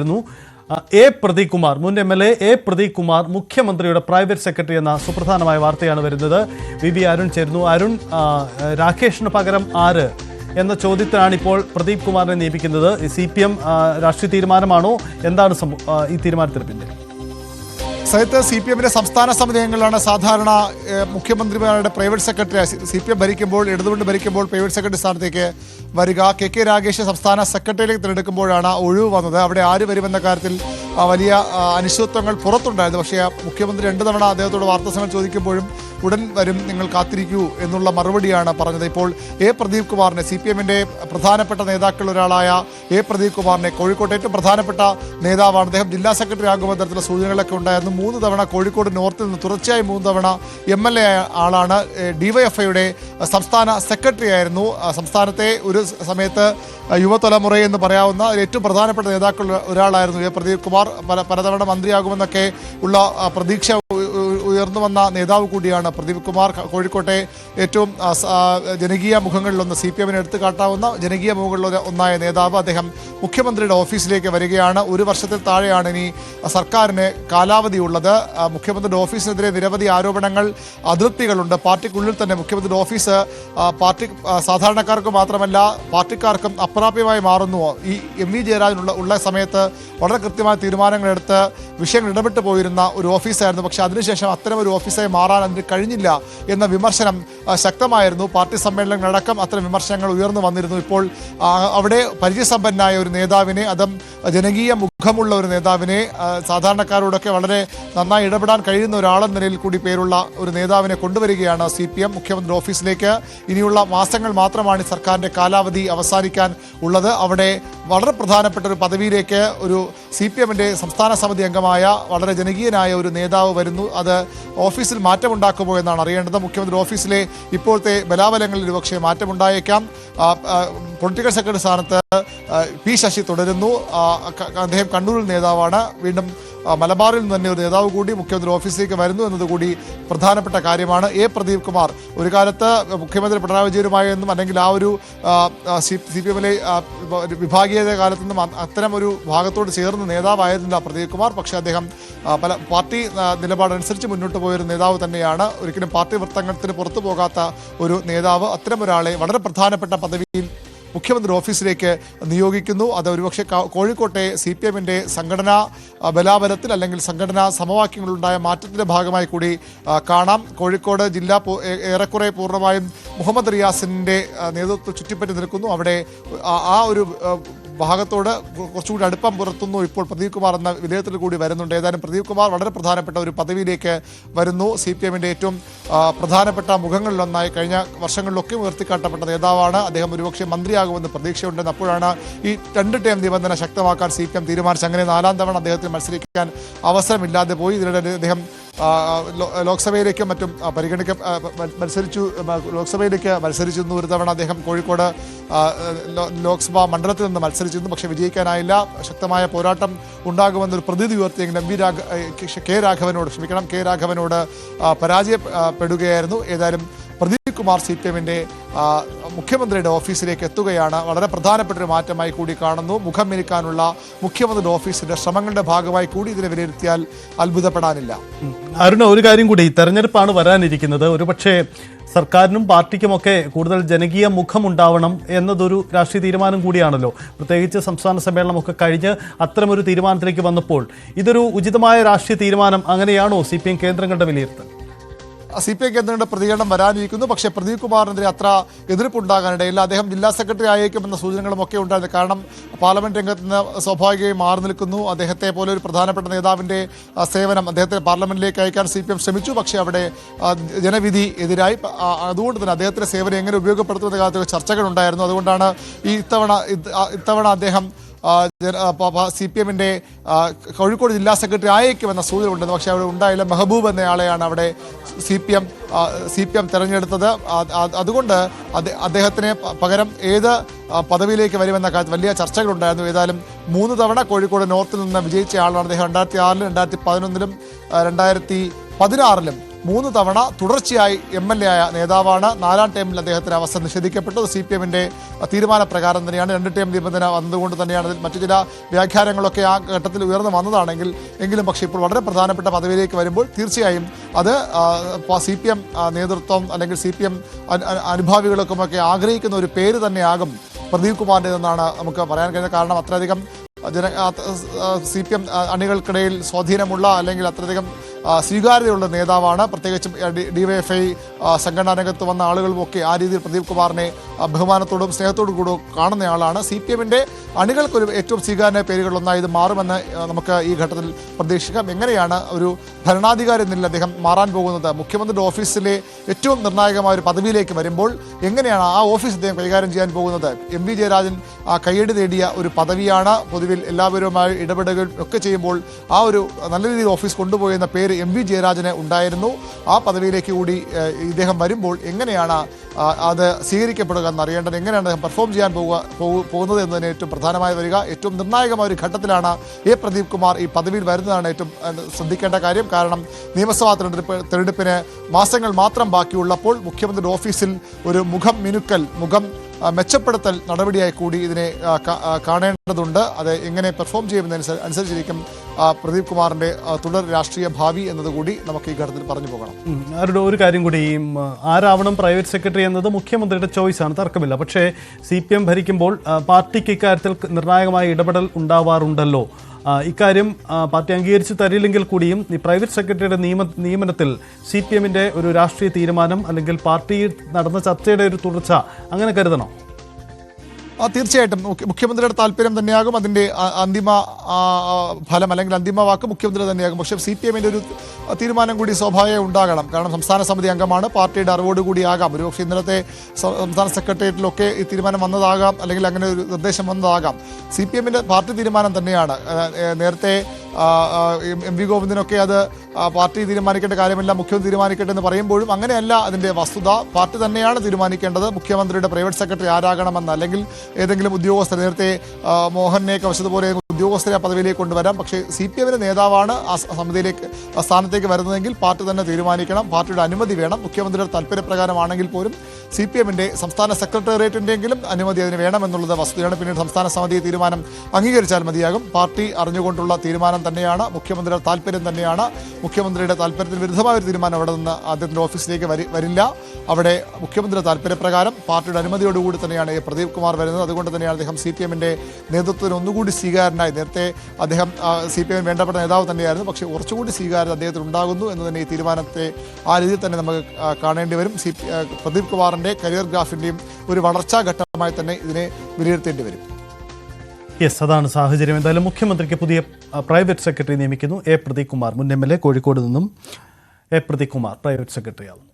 A Pradeep Kumar മുൻ MLA A Pradeep Kumar മുഖ്യമന്ത്രിയുടെ private secretary എന്ന സുപ്രധാനമായ വാർത്തയാണ് വരുന്നത്. വി അരുൺ ചേരുന്നു. അരുൺ, രാകേഷിന് പകരം ആര് എന്ന ചോദ്യത്തിലാണ് ഇപ്പോൾ പ്രദീപ് കുമാറിനെ നിയമിക്കുന്നത്. CPM രാഷ്ട്രീയ തീരുമാനമാണോ? എന്താണ് ഈ തീരുമാനത്തിന് പിന്നിൽ? സഹിത്ത് CPMന്റെ സംസ്ഥാന സമിതി അംഗങ്ങളാണ് സാധാരണ മുഖ്യമന്ത്രിമാരുടെ പ്രൈവറ്റ് സെക്രട്ടറി. CPM ഭരിക്കുമ്പോൾ, ഇടതുകൊണ്ട് ഭരിക്കുമ്പോൾ പ്രൈവറ്റ് സെക്രട്ടറി സ്ഥാനത്തേക്ക് വരിക. KK രാഗേഷ് സംസ്ഥാന സെക്രട്ടറിയിലേക്ക് തിരഞ്ഞെടുക്കുമ്പോഴാണ് ഒഴിവ് വന്നത്. അവിടെ ആര് വരുമെന്ന കാര്യത്തിൽ വലിയ അനിശ്ചിതത്വങ്ങൾ പുറത്തുണ്ടായിരുന്നു. പക്ഷേ മുഖ്യമന്ത്രി 2 തവണ അദ്ദേഹത്തോട് വാർത്താസമ്മേളനം ചോദിക്കുമ്പോഴും ഉടൻ വരും, നിങ്ങൾ കാത്തിരിക്കൂ എന്നുള്ള മറുപടിയാണ് പറഞ്ഞത്. ഇപ്പോൾ എ പ്രദീപ് കുമാറിനെ, CPMന്റെ പ്രധാനപ്പെട്ട നേതാക്കളിൽ ഒരാളായ എ പ്രദീപ് കുമാറിനെ, കോഴിക്കോട്ടെ ഏറ്റവും പ്രധാനപ്പെട്ട നേതാവാണ് അദ്ദേഹം, ജില്ലാ സെക്രട്ടറി ആകുന്ന തരത്തിലുള്ള സൂചനകളൊക്കെ ഉണ്ടായിരുന്നു. 3 തവണ കോഴിക്കോട് നോർത്തിൽ നിന്ന് തുടർച്ചയായി 3 തവണ MLA ആളാണ്. DYFIയുടെ സംസ്ഥാന സെക്രട്ടറി ആയിരുന്നു. സംസ്ഥാനത്തെ ഒരു സമയത്ത് യുവതലമുറ എന്ന് പറയാവുന്ന ഏറ്റവും പ്രധാനപ്പെട്ട നേതാക്കളിൽ ഒരാളായിരുന്നു എ പ്രദീപ് കുമാർ. പലതവണ മന്ത്രിയാകുമെന്നൊക്കെ ഉള്ള പ്രതീക്ഷ ഉയർന്നു വന്ന നേതാവ് കൂടിയാണ് പ്രദീപ് കുമാർ. കോഴിക്കോട്ടെ ഏറ്റവും ജനകീയ മുഖങ്ങളിലൊന്ന്, CPMനെ എടുത്തു കാട്ടാവുന്ന ജനകീയ മുഖങ്ങളിൽ ഒന്നായ നേതാവ്. അദ്ദേഹം മുഖ്യമന്ത്രിയുടെ ഓഫീസിലേക്ക് വരികയാണ്. 1 വർഷത്തിൽ താഴെയാണ് ഇനി സർക്കാരിന് കാലാവധി ഉള്ളത്. മുഖ്യമന്ത്രിയുടെ ഓഫീസിനെതിരെ നിരവധി ആരോപണങ്ങൾ, അതൃപ്തികളുണ്ട്. പാർട്ടിക്കുള്ളിൽ തന്നെ മുഖ്യമന്ത്രിയുടെ ഓഫീസ് പാർട്ടി സാധാരണക്കാർക്ക് മാത്രമല്ല പാർട്ടിക്കാർക്കും അപ്രാപ്യമായി മാറുന്നു. ഈ MV ജയരാജൻ ഉള്ള സമയത്ത് വളരെ കൃത്യമായ തീരുമാനങ്ങളെടുത്ത് വിഷയങ്ങൾ ഇടപെട്ട് പോയിരുന്ന ഒരു ഓഫീസായിരുന്നു. പക്ഷേ അതിനുശേഷം അത്തരം ഒരു ഓഫീസായി മാറാൻ അതിന് കഴിഞ്ഞില്ല എന്ന വിമർശനം ശക്തമായിരുന്നു. പാർട്ടി സമ്മേളനങ്ങളടക്കം അത്തരം വിമർശനങ്ങൾ ഉയർന്നു വന്നിരുന്നു. ഇപ്പോൾ അവിടെ പരിചയസമ്പന്നനായ ഒരു നേതാവിനെ, അതും ജനകീയ മുഖമുള്ള ഒരു നേതാവിനെ, സാധാരണക്കാരോടൊക്കെ വളരെ നന്നായി ഇടപെടാൻ കഴിയുന്ന ഒരാളെന്ന നിലയിൽ കൂടി പേരുള്ള ഒരു നേതാവിനെ കൊണ്ടുവരികയാണ് CPM മുഖ്യമന്ത്രി ഓഫീസിലേക്ക്. ഇനിയുള്ള മാസങ്ങൾ മാത്രമാണ് സർക്കാരിൻ്റെ കാലാവധി അവസാനിക്കാൻ ഉള്ളത്. അവിടെ വളരെ പ്രധാനപ്പെട്ട ഒരു പദവിയിലേക്ക് ഒരു CPMന്റെ സംസ്ഥാന സമിതി അംഗമായ വളരെ ജനകീയനായ ഒരു നേതാവ് വരുന്നു. അത് ഓഫീസിൽ മാറ്റമുണ്ടാക്കുമോ എന്നാണ് അറിയേണ്ടത്. മുഖ്യമന്ത്രി ഓഫീസിലെ ഇപ്പോഴത്തെ ബലാബലങ്ങളിൽ ഒരുപക്ഷെ മാറ്റമുണ്ടായേക്കാം. പൊളിറ്റിക്കൽ സെക്രട്ടറി സ്ഥാനത്ത് P ശശി തുടരുന്നു. അദ്ദേഹം കണ്ണൂരിൽ നേതാവാണ്. വീണ്ടും മലബാറിൽ നിന്ന് തന്നെ ഒരു നേതാവ് കൂടി മുഖ്യമന്ത്രി ഓഫീസിലേക്ക് വരുന്നു എന്നതുകൂടി പ്രധാനപ്പെട്ട കാര്യമാണ്. എ പ്രദീപ് കുമാർ ഒരു കാലത്ത് മുഖ്യമന്ത്രി പിണറായി വിജയനുമായെന്നും അല്ലെങ്കിൽ ആ ഒരു CPMലെ വിഭാഗീയത കാലത്തു നിന്നും അത്തരം ഒരു ഭാഗത്തോട് ചേർന്ന് നേതാവായിരുന്നില്ല പ്രദീപ് കുമാർ. പക്ഷേ അദ്ദേഹം പല പാർട്ടി നിലപാടനുസരിച്ച് മുന്നോട്ട് പോയൊരു നേതാവ് തന്നെയാണ്. ഒരിക്കലും പാർട്ടി വൃത്തങ്ങൾക്ക് പുറത്തു പോകാത്ത ഒരു നേതാവ്. അത്തരം ഒരാളെ വളരെ പ്രധാനപ്പെട്ട പദവിയിൽ മുഖ്യമന്ത്രി ഓഫീസിലേക്ക് നിയോഗിക്കുന്നു. അത് ഒരുപക്ഷെ കോഴിക്കോട്ടെ CPMന്റെ സംഘടനാ ബലാബലത്തിൽ അല്ലെങ്കിൽ സംഘടനാ സമവാക്യങ്ങളുണ്ടായ മാറ്റത്തിൻ്റെ ഭാഗമായി കൂടി കാണാം. കോഴിക്കോട് ജില്ല ഏറെക്കുറെ പൂർണ്ണമായും മുഹമ്മദ് റിയാസിൻ്റെ നേതൃത്വം ചുറ്റിപ്പറ്റി നിൽക്കുന്നു. അവിടെ ആ ഒരു ഭാഗത്തോട് കുറച്ചുകൂടി അടുപ്പം പുലർത്തുന്നു ഇപ്പോൾ പ്രദീപ് കുമാർ എന്ന വിലയിരുത്തൽ കൂടി വരുന്നുണ്ട്. ഏതായാലും പ്രദീപ് കുമാർ വളരെ പ്രധാനപ്പെട്ട ഒരു പദവിയിലേക്ക് വരുന്നു. CPMന്റെ ഏറ്റവും പ്രധാനപ്പെട്ട മുഖങ്ങളിലൊന്നായി കഴിഞ്ഞ വർഷങ്ങളിലൊക്കെ ഉയർത്തിക്കാട്ടപ്പെട്ട നേതാവാണ് അദ്ദേഹം. ഒരുപക്ഷെ മന്ത്രിയാകുമെന്ന് പ്രതീക്ഷയുണ്ടെന്ന്. അപ്പോഴാണ് ഈ 2 ടേം നിബന്ധന ശക്തമാക്കാൻ CPM തീരുമാനിച്ചത്. അങ്ങനെ 4ാം തവണ അദ്ദേഹത്തിന് മത്സരിക്കാൻ അവസരമില്ലാതെ പോയി. ഇതിനിടെ അദ്ദേഹം ലോക്സഭയിലേക്കും മറ്റും ലോക്സഭയിലേക്ക് മത്സരിച്ചിരുന്നു. ഒരു തവണ അദ്ദേഹം കോഴിക്കോട് ലോക്സഭാ മണ്ഡലത്തിൽ നിന്ന് മത്സരിച്ചിരുന്നു. പക്ഷേ വിജയിക്കാനായില്ല. ശക്തമായ പോരാട്ടം ഉണ്ടാകുമെന്നൊരു പ്രതീതി ഉയർത്തിയെങ്കിലും കെ രാഘവനോട് പരാജയപ്പെടുകയായിരുന്നു. ഏതായാലും പ്രദീപ് കുമാർ CPMന്റെ മുഖ്യമന്ത്രിയുടെ ഓഫീസിലേക്ക് എത്തുകയാണ്. വളരെ പ്രധാനപ്പെട്ട ഒരു മാറ്റമായി കൂടി കാണുന്നു. മുഖം മിനുക്കാനുള്ള മുഖ്യമന്ത്രിയുടെ ഓഫീസിന്റെ ശ്രമങ്ങളുടെ ഭാഗമായി കൂടി ഇതിനെ വിലയിരുത്തിയാൽ അത്ഭുതപ്പെടാനില്ല. അരുണ, ഒരു കാര്യം കൂടി, തെരഞ്ഞെടുപ്പാണ് വരാനിരിക്കുന്നത്. ഒരുപക്ഷെ സർക്കാരിനും പാർട്ടിക്കുമൊക്കെ കൂടുതൽ ജനകീയ മുഖമുണ്ടാവണം എന്നതൊരു രാഷ്ട്രീയ തീരുമാനം കൂടിയാണല്ലോ. പ്രത്യേകിച്ച് സംസ്ഥാന സമ്മേളനമൊക്കെ കഴിഞ്ഞ് അത്തരമൊരു തീരുമാനത്തിലേക്ക് വന്നപ്പോൾ ഇതൊരു ഉചിതമായ രാഷ്ട്രീയ തീരുമാനം അങ്ങനെയാണോ CPM കേന്ദ്രങ്ങളുടെ വിലയിരുത്തൽ? CPM കേന്ദ്രങ്ങളുടെ പ്രതികരണം വരാനിരിക്കുന്നു. പക്ഷേ പ്രദീപ് കുമാറിനെതിരെ അത്ര എതിർപ്പുണ്ടാകാനിടയില്ല. അദ്ദേഹം ജില്ലാ സെക്രട്ടറി ആയേക്കുമെന്ന സൂചനകളും ഒക്കെ ഉണ്ടായിരുന്നു. കാരണം പാർലമെന്റ് രംഗത്ത് നിന്ന് സ്വാഭാവികമായി മാറി നിൽക്കുന്നു. അദ്ദേഹത്തെ പോലെ ഒരു പ്രധാനപ്പെട്ട നേതാവിൻ്റെ സേവനം അദ്ദേഹത്തെ പാർലമെന്റിലേക്ക് അയക്കാൻ CPM ശ്രമിച്ചു. പക്ഷേ അവിടെ ജനവിധി എതിരായി. അതുകൊണ്ട് തന്നെ അദ്ദേഹത്തിൻ്റെ സേവനം എങ്ങനെ ഉപയോഗപ്പെടുത്തുന്ന കാര്യത്തിൽ ചർച്ചകളുണ്ടായിരുന്നു. അതുകൊണ്ടാണ് ഇത്തവണ അദ്ദേഹം CPMന്റെ കോഴിക്കോട് ജില്ലാ സെക്രട്ടറി ആയേക്കുമെന്ന സൂചന ഉണ്ടെന്ന്. പക്ഷേ അവിടെ ഉണ്ടായില്ല. മെഹബൂബ് എന്നയാളെയാണ് അവിടെ CPM തിരഞ്ഞെടുത്തത്. അതുകൊണ്ട് അദ്ദേഹത്തിന് പകരം ഏത് പദവിയിലേക്ക് വരുമെന്ന കാര്യത്തിൽ വലിയ ചർച്ചകളുണ്ടായിരുന്നു. ഏതായാലും 3 തവണ കോഴിക്കോട് നോർത്തിൽ നിന്ന് വിജയിച്ച ആളാണ് അദ്ദേഹം. 2006-ലും 2011-ലും 2016-ലും 3 തവണ തുടർച്ചയായി MLA ആയ നേതാവാണ്. 4ാം ടൈമിൽ അദ്ദേഹത്തിന് അവസരം നിഷേധിക്കപ്പെട്ടു. CPM-ന്റെ തീരുമാനപ്രകാരം തന്നെയാണ്. 2 ടൈം നിബന്ധന വന്നതുകൊണ്ട് തന്നെയാണ്. അതിൽ മറ്റു ചില വ്യാഖ്യാനങ്ങളൊക്കെ ആ ഘട്ടത്തിൽ ഉയർന്നു വന്നതാണെങ്കിൽ എങ്കിലും പക്ഷേ ഇപ്പോൾ വളരെ പ്രധാനപ്പെട്ട പദവിയിലേക്ക് വരുമ്പോൾ തീർച്ചയായും അത് CPM നേതൃത്വം അല്ലെങ്കിൽ CPM അനുഭാവികൾക്കുമൊക്കെ ആഗ്രഹിക്കുന്ന ഒരു പേര് തന്നെയാകും പ്രദീപ് കുമാറിൻ്റെതെന്നാണ് നമുക്ക് പറയാൻ കഴിയുന്നത്. കാരണം അത്രയധികം CPM അണികൾക്കിടയിൽ സ്വാധീനമുള്ള അല്ലെങ്കിൽ അത്രയധികം സ്വീകാര്യതയുള്ള നേതാവാണ്. പ്രത്യേകിച്ചും DYFI സംഘടനാ രംഗത്ത് വന്ന ആളുകളുമൊക്കെ ആ രീതിയിൽ പ്രദീപ് കുമാറിനെ ബഹുമാനത്തോടും സ്നേഹത്തോടും കൂടെ കാണുന്നയാളാണ്. CPM-ന്റെ അണികൾക്കൊരു ഏറ്റവും സ്വീകാര്യ പേരുകളിലൊന്നായി ഇത് മാറുമെന്ന് നമുക്ക് ഈ ഘട്ടത്തിൽ പ്രതീക്ഷിക്കാം. എങ്ങനെയാണ് ഒരു ഭരണാധികാരി നില അദ്ദേഹം മാറാൻ പോകുന്നത്? മുഖ്യമന്ത്രിയുടെ ഓഫീസിലെ ഏറ്റവും നിർണായകമായ ഒരു പദവിയിലേക്ക് വരുമ്പോൾ എങ്ങനെയാണ് ആ ഓഫീസ് അദ്ദേഹം കൈകാര്യം ചെയ്യാൻ പോകുന്നത്? MV ജയരാജൻ കയ്യടി നേടിയ ഒരു പദവിയാണ്. പൊതുവിൽ എല്ലാവരുമായി ഇടപെടുകയും ഒക്കെ ചെയ്യുമ്പോൾ ആ ഒരു നല്ല രീതിയിൽ ഓഫീസ് കൊണ്ടുപോയെന്ന പേര് MV ജയരാജന് ഉണ്ടായിരുന്നു. ആ പദവിയിലേക്ക് കൂടി ഇദ്ദേഹം വരുമ്പോൾ എങ്ങനെയാണ് അത് സ്വീകരിക്കപ്പെടുക എന്നറിയേണ്ടത്. എങ്ങനെയാണ് അദ്ദേഹം പെർഫോം ചെയ്യാൻ പോകുന്നത് എന്നതിന് ഏറ്റവും പ്രധാനമായി വരിക. ഏറ്റവും നിർണായകമായ ഒരു ഘട്ടത്തിലാണ് പ്രദീപ് കുമാർ ഈ പദവിയിൽ വരുന്നതാണ് ഏറ്റവും ശ്രദ്ധിക്കേണ്ട കാര്യം. കാരണം നിയമസഭാ തെരഞ്ഞെടുപ്പിന് മാസങ്ങൾ മാത്രം ബാക്കിയുള്ളപ്പോൾ മുഖ്യമന്ത്രിയുടെ ഓഫീസിൽ ഒരു മുഖം മെച്ചപ്പെടുത്തൽ നടപടിയായി കൂടി ഇതിനെ കാണേണ്ടതുണ്ട്. അത് എങ്ങനെ പെർഫോം ചെയ്യുമെന്നനുസരിച്ചിരിക്കും പ്രദീപ് കുമാറിന്റെ തുടർ രാഷ്ട്രീയ ഭാവി എന്നതുകൂടി നമുക്ക് ഈ ഘട്ടത്തിൽ പറഞ്ഞു പോകണം. അവരുടെ ഒരു കാര്യം കൂടി, ആരാവണം പ്രൈവറ്റ് സെക്രട്ടറി എന്നത് മുഖ്യമന്ത്രിയുടെ ചോയ്സാണ്, തർക്കമില്ല. പക്ഷേ CPM ഭരിക്കുമ്പോൾ പാർട്ടിക്ക് ഇക്കാര്യത്തിൽ നിർണായകമായ ഇടപെടൽ ഉണ്ടാവാറുണ്ടല്ലോ. ഇക്കാര്യം പാർട്ടി അംഗീകരിച്ച് തരില്ലെങ്കിൽ കൂടിയും ഈ പ്രൈവറ്റ് സെക്രട്ടറിയുടെ നിയമനത്തിൽ CPM-ന്റെ ഒരു രാഷ്ട്രീയ തീരുമാനം അല്ലെങ്കിൽ പാർട്ടിയിൽ നടന്ന ചർച്ചയുടെ ഒരു തുടർച്ച അങ്ങനെ കരുതണോ? തീർച്ചയായിട്ടും മുഖ്യമന്ത്രിയുടെ താല്പര്യം തന്നെയാകും അതിൻ്റെ അന്തിമ ഫലം അല്ലെങ്കിൽ അന്തിമ വാക്ക് മുഖ്യമന്ത്രി തന്നെയാകും. പക്ഷേ CPM-ന്റെ ഒരു തീരുമാനം കൂടി സ്വാഭാവികം ഉണ്ടാകണം. കാരണം സംസ്ഥാന സമിതി അംഗമാണ്, പാർട്ടിയുടെ അറിവോടുകൂടിയാകാം. ഒരുപക്ഷെ ഇന്നലത്തെ സംസ്ഥാന സെക്രട്ടേറിയറ്റിലൊക്കെ ഈ തീരുമാനം വന്നതാകാം, അല്ലെങ്കിൽ അങ്ങനെ ഒരു നിർദ്ദേശം വന്നതാകാം. CPM-ന്റെ പാർട്ടി തീരുമാനം തന്നെയാണ്. നേരത്തെ MV ഗോവിന്ദനൊക്കെ അത് പാർട്ടി തീരുമാനിക്കേണ്ട കാര്യമല്ല, മുഖ്യമന്ത്രി തീരുമാനിക്കട്ടെ എന്ന് പറയുമ്പോഴും അങ്ങനെയല്ല അതിൻ്റെ വസ്തുത. പാർട്ടി തന്നെയാണ് തീരുമാനിക്കേണ്ടത് മുഖ്യമന്ത്രിയുടെ പ്രൈവറ്റ് സെക്രട്ടറി ആരാകണമെന്ന്. അല്ലെങ്കിൽ ഏതെങ്കിലും ഉദ്യോഗസ്ഥർ, നേരത്തെ മോഹനെ കവച്ചതുപോലെ ഉദ്യോഗസ്ഥരെ ആ പദവിയിലേക്ക് കൊണ്ടുവരാം. പക്ഷേ CPM-ന്റെ നേതാവാണ് ആ സ്ഥാനത്തേക്ക് വരുന്നതെങ്കിൽ പാർട്ടി തന്നെ തീരുമാനിക്കണം. പാർട്ടിയുടെ അനുമതി വേണം. മുഖ്യമന്ത്രിയുടെ താല്പര്യപ്രകാരമാണെങ്കിൽ പോലും CPM-ന്റെ സംസ്ഥാന സെക്രട്ടേറിയറ്റിൻ്റെങ്കിലും അനുമതി അതിന് വേണമെന്നുള്ളത് വസ്തുതയാണ്. പിന്നീട് സംസ്ഥാന സമിതി തീരുമാനം അംഗീകരിച്ചാൽ മതിയാകും. പാർട്ടി അറിഞ്ഞുകൊണ്ടുള്ള തീരുമാനം തന്നെയാണ്, മുഖ്യമന്ത്രിയുടെ താല്പര്യം തന്നെയാണ്. മുഖ്യമന്ത്രിയുടെ താല്പര്യത്തിന് വിരുദ്ധമായ ഒരു തീരുമാനം അവിടെ നിന്ന് അദ്ദേഹത്തിൻ്റെ ഓഫീസിലേക്ക് വരില്ല. അവിടെ മുഖ്യമന്ത്രിയുടെ താല്പര്യപ്രകാരം പാർട്ടിയുടെ അനുമതിയോടുകൂടി തന്നെയാണ് പ്രദീപ് കുമാർ വരുന്നത്. അതുകൊണ്ട് തന്നെയാണ് അദ്ദേഹം CPM-ന്റെ നേതൃത്വത്തിന് ഒന്നുകൂടി സ്വീകാരനായി. നേരത്തെ അദ്ദേഹം CPM വേണ്ടപ്പെട്ട നേതാവ് തന്നെയായിരുന്നു. പക്ഷേ കുറച്ചുകൂടി സ്വീകാര്യത അദ്ദേഹത്തിന് ഉണ്ടാകുന്നു എന്ന് തന്നെ ഈ തീരുമാനത്തെ ആ രീതിയിൽ തന്നെ നമുക്ക് കാണേണ്ടി വരും. പ്രദീപ് കുമാറിൻ്റെ കരിയർ ഗ്രാഫിൻ്റെയും ഒരു വളർച്ചാ ഘട്ടമായി തന്നെ ഇതിനെ വിലയിരുത്തേണ്ടി വരും. യെസ്, അതാണ് സാഹചര്യം. എന്തായാലും മുഖ്യമന്ത്രിക്ക് പുതിയ പ്രൈവറ്റ് സെക്രട്ടറി നിയമിക്കുന്നു. പ്രദീപ് കുമാർ, മുൻ MLA, കോഴിക്കോട് നിന്നും പ്രദീപ് കുമാർ പ്രൈവറ്റ് സെക്രട്ടറി ആവും.